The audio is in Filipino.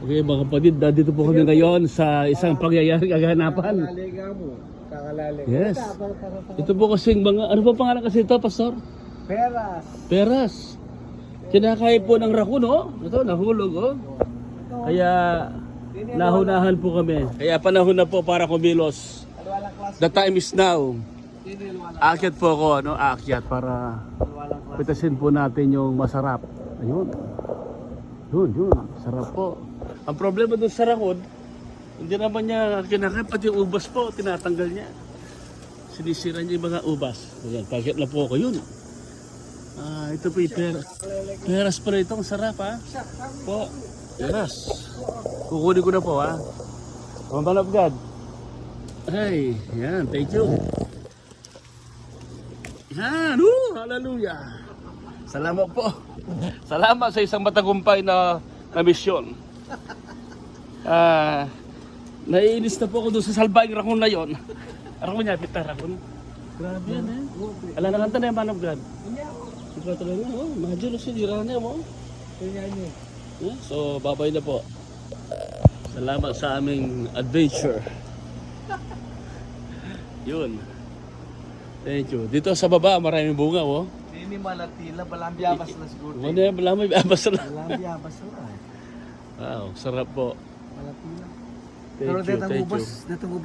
Okay mga kapatid, dito po kami ngayon sa isang kaganapan. Yes. Ito po kasing mga, ano po pangalan kasi ito, Pastor? Peras. Peras. Kinakain po ng raccoon, oh. Ito, nahulog, oh. Kaya, nahunahan po kami. Kaya panahon na po para kumilos. The time is now. Aakyat po ako, ano? Aakyat para pitasin po natin yung masarap. Ayun. Yun. Sarap po. Ang problema doon sa raccoon, hindi naman niya kinakain, pati yung ubas po, tinatanggal niya. Sinisira niya yung mga ubas. Ayan, target na po ako yun. Ito po yung peras pala ito. Ang sarap ha. Po, peras. Kukunin ko na po ha. Man of God. Ay, yan, thank you. Yan, hallelujah. Salamat po. Salamat sa isang matagumpay na misyon. Naiinis na po ako doon sa salbaing raccoon na yon. Raccoon niya, bitar raccoon. Grabe yan eh. Ala na kanta na yung man of God. Ikaw talaga, oh, imagine si Dirane mo. So, babay na po. Salamat sa aming adventure. Yun. Thank you. Dito sa baba, maraming bunga, oh. Ini malatila, balambiyabas na siguro. Balambiyabas na. Balambiyabas na. Wow, sarap po. Malatila. Thank you, thank you. Datang ubos